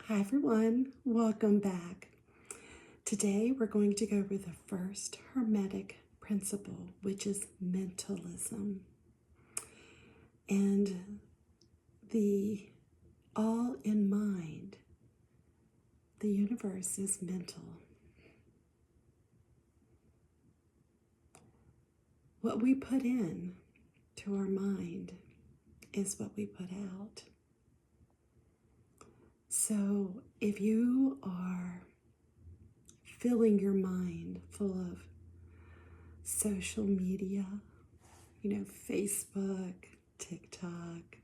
Hi everyone, welcome back. Today we're going to go over the first Hermetic principle, which is mentalism. And the all in mind, the universe is mental. What we put in to our mind is what we put out. So if you are filling your mind full of social media, Facebook, TikTok,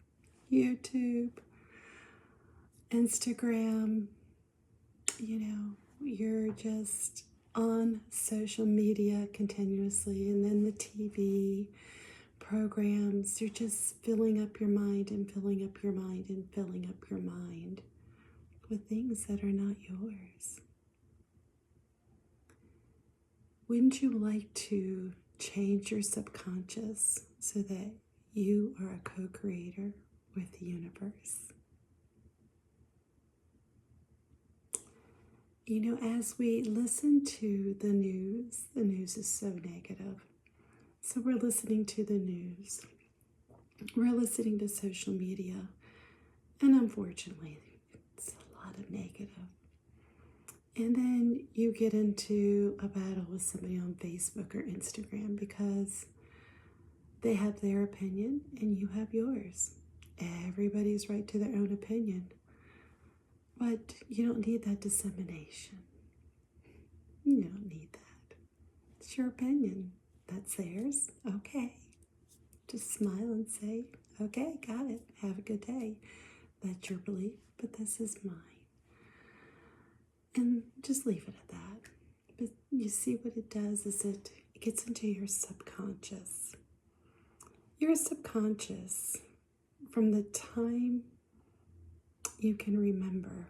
YouTube, Instagram, you're just on social media continuously, and then the TV programs, you're just filling up your mind and filling up your mind and filling up your mind with things that are not yours. Wouldn't you like to change your subconscious so that you are a co-creator with the universe? As we listen to the news is so negative. So we're listening to the news. We're listening to social media. And unfortunately, it's a lot of negative. And then you get into a battle with somebody on Facebook or Instagram because they have their opinion and you have yours. Everybody's right to their own opinion. But you don't need that dissemination. You don't need that. It's your opinion. That's theirs. Okay. Just smile and say, okay, got it. Have a good day. That's your belief, but this is mine. And just leave it at that. But you see what it does is it gets into your subconscious. Your subconscious, from the time you can remember,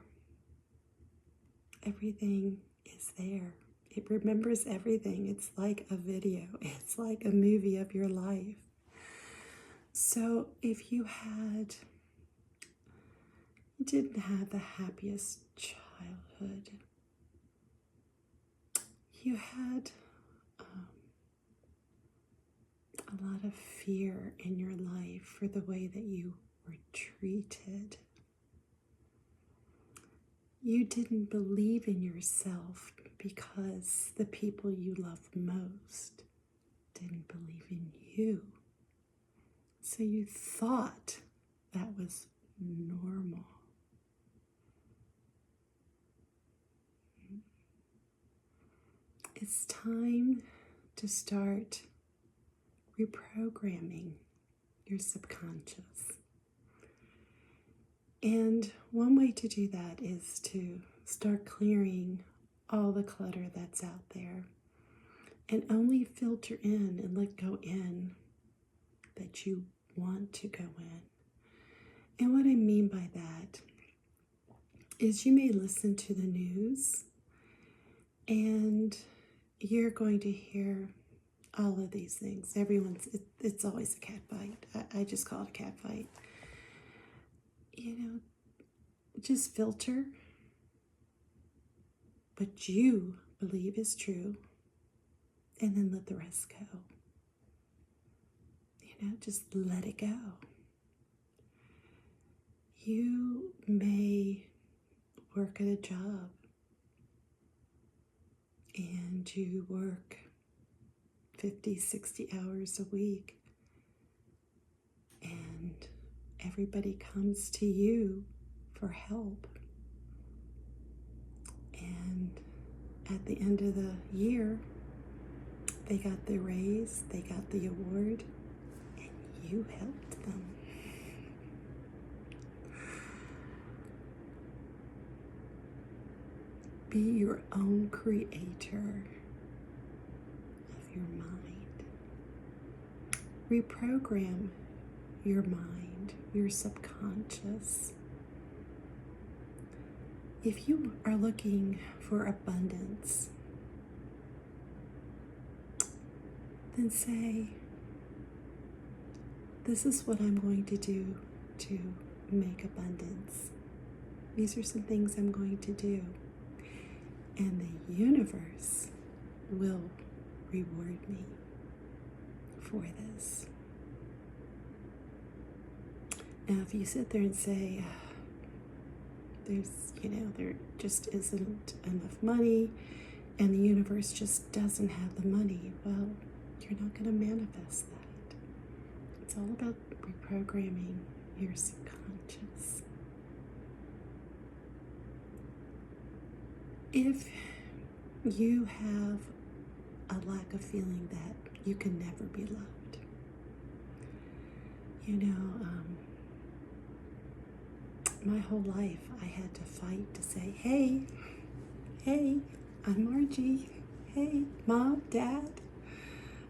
everything is there. It remembers everything. It's like a video. It's like a movie of your life. So if you didn't have the happiest childhood, you had a lot of fear in your life for the way that you were treated. You didn't believe in yourself because the people you loved most didn't believe in you. So you thought that was normal. It's time to start reprogramming your subconscious. And one way to do that is to start clearing all the clutter that's out there and only filter in and let go in that you want to go in. And what I mean by that is you may listen to the news and you're going to hear all of these things. It's always a cat fight. I just call it a cat fight. Just filter what you believe is true and then let the rest go. Just let it go. You may work at a job and you work 50, 60 hours a week and everybody comes to you for help. And at the end of the year, they got the raise, they got the award, and you helped them. Be your own creator of your mind. Reprogram your mind, your subconscious. If you are looking for abundance, then say, this is what I'm going to do to make abundance. These are some things I'm going to do. And the universe will reward me for this. Now, if you sit there and say, there just isn't enough money and the universe just doesn't have the money, well, you're not going to manifest that. It's all about reprogramming your subconscious. If you have a lack of feeling that you can never be loved, my whole life I had to fight to say, hey, I'm Margie. Hey, Mom, Dad,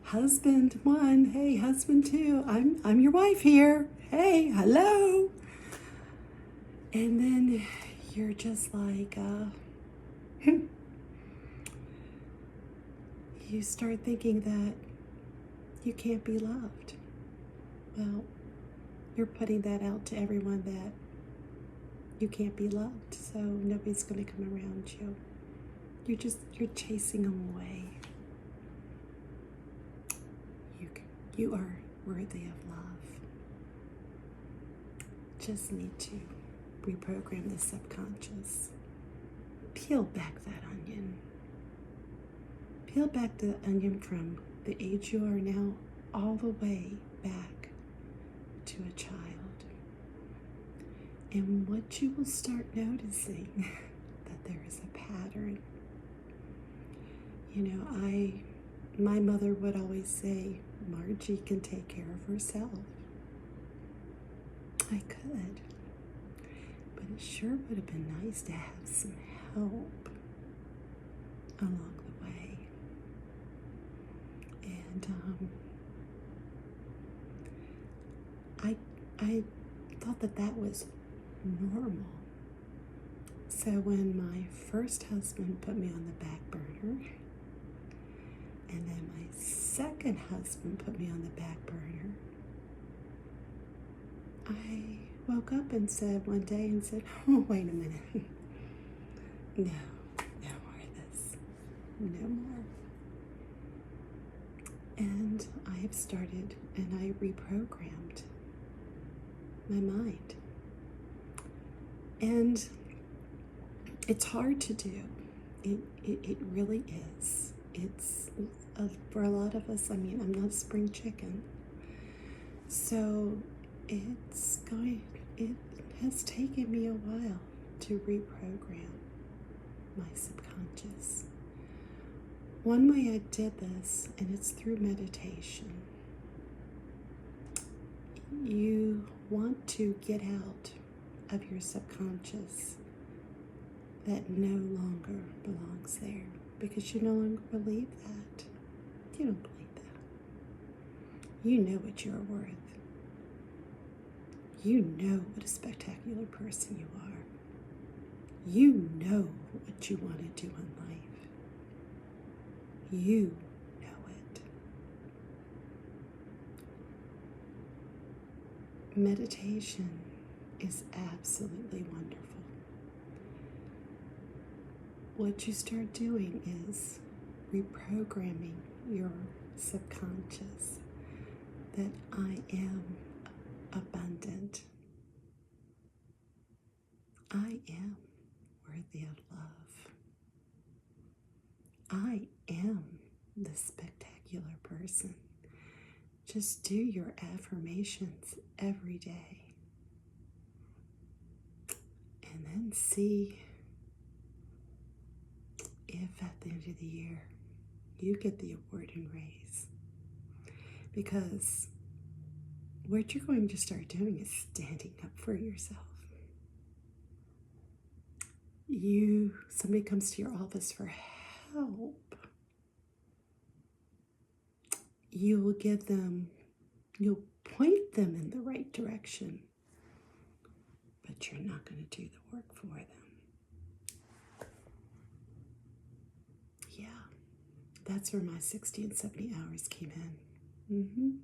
husband one. Hey, husband two. I'm your wife here. Hey, hello. And then you're just like, you start thinking that you can't be loved. Well, you're putting that out to everyone that you can't be loved, so nobody's going to come around you. You're chasing them away. You are worthy of love. Just need to reprogram the subconscious. Peel back that onion. Peel back the onion from the age you are now all the way back to a child. And what you will start noticing that there is a pattern. My mother would always say, Margie can take care of herself. I could. But it sure would have been nice to have some help along the way. And I thought that was normal. So when my first husband put me on the back burner, and then my second husband put me on the back burner, I woke up and said one day oh, wait a minute. No more of this. No more. And I have started and I reprogrammed my mind. And it's hard to do. It really is. It's for a lot of us, I'm not a spring chicken. So it has taken me a while to reprogram my subconscious. One way I did this, and it's through meditation. You want to get out of your subconscious that no longer belongs there because you no longer believe that. You don't believe that. You know what you're worth. You know what a spectacular person you are. You know what you want to do in life. You know it. Meditation is absolutely wonderful. What you start doing is reprogramming your subconscious that I am abundant. I am worthy of love. I am the spectacular person. Just do your affirmations every day. And then see if at the end of the year you get the award and raise. Because what you're going to start doing is standing up for yourself. Somebody comes to your office for help. You'll point them in the right direction, but you're not going to do the work for them. Yeah, that's where my 60 and 70 hours came in.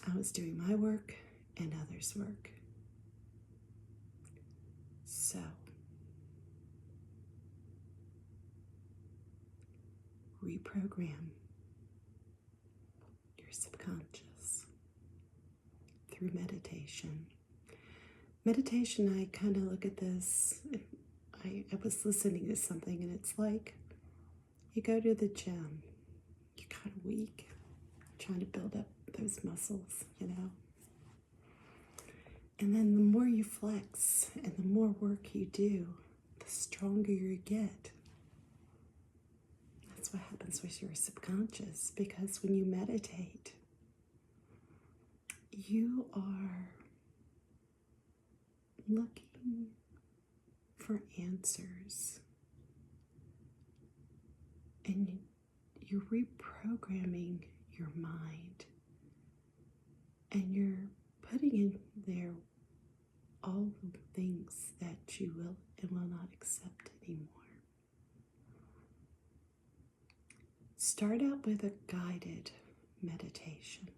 I was doing my work and others' work. so. Reprogram your subconscious through meditation. Meditation, I kind of look at this. I was listening to something, and it's like you go to the gym, you're kind of weak, trying to build up those muscles, And then the more you flex and the more work you do, the stronger you get. That's what happens with your subconscious, because when you meditate, you are looking for answers, and you're reprogramming your mind, and you're putting in there all the things that you will and will not accept anymore. Start out with a guided meditation,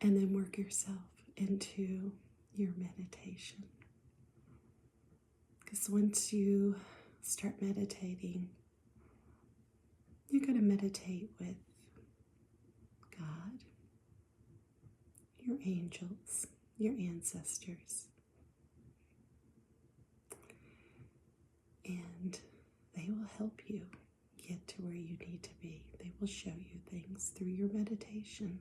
and then work yourself into your meditation. Because once you start meditating, you're going to meditate with God, your angels, your ancestors, and they will help you get to where you need to be. They will show you things through your meditation.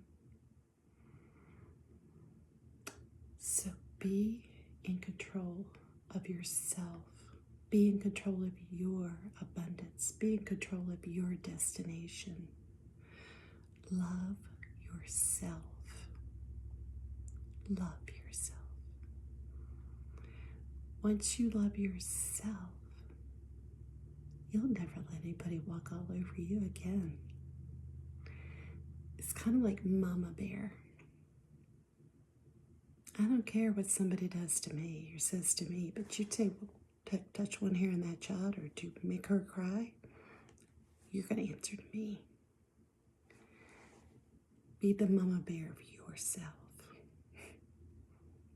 So be in control of yourself. Be in control of your abundance. Be in control of your destination. Love yourself. Love yourself. Once you love yourself, you'll never let anybody walk all over you again. It's kind of like Mama Bear. I don't care what somebody does to me or says to me, but you say, well, touch one hair in that child or to make her cry, you're going to answer to me. Be the Mama Bear of yourself.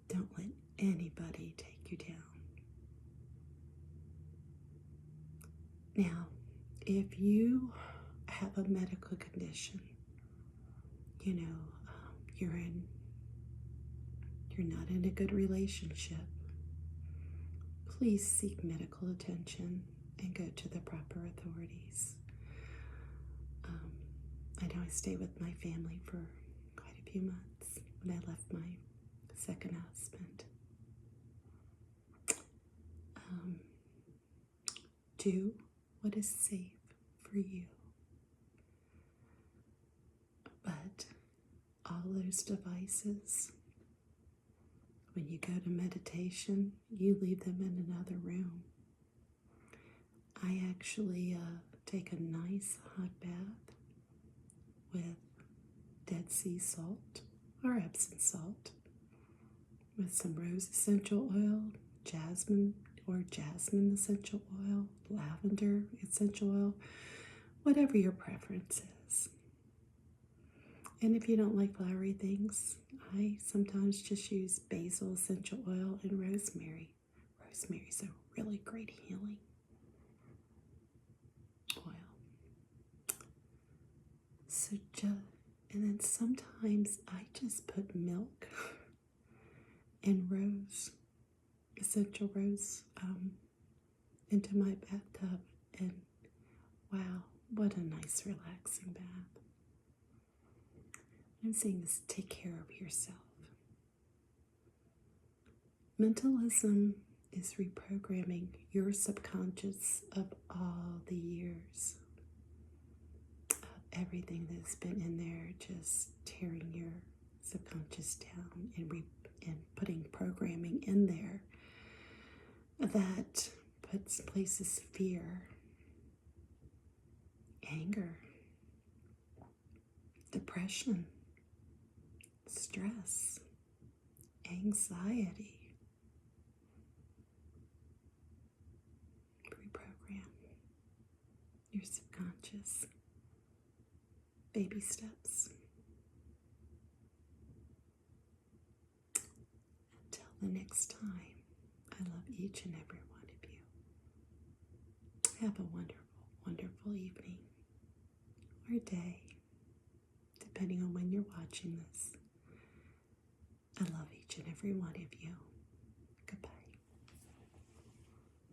Don't let anybody take you down. Now, if you have a medical condition, you're not in a good relationship, please seek medical attention and go to the proper authorities. I know I stayed with my family for quite a few months when I left my second husband. Do what is safe for you. But all those devices, when you go to meditation, you leave them in another room. I actually take a nice hot bath with Dead Sea salt or Epsom salt with some rose essential oil, jasmine essential oil, lavender essential oil, whatever your preference is. And if you don't like flowery things, I sometimes just use basil essential oil and rosemary. Rosemary's a really great healing oil. And then sometimes I just put milk and essential rose into my bathtub, and wow, what a nice relaxing bath. I'm saying this, take care of yourself. Mentalism is reprogramming your subconscious of all the years of everything that's been in there, just tearing your subconscious down and putting programming in there that places fear, anger, depression, stress, anxiety. Reprogram your subconscious. Baby steps. Until the next time have a wonderful, wonderful evening or day, depending on when you're watching this. I love each and every one of you.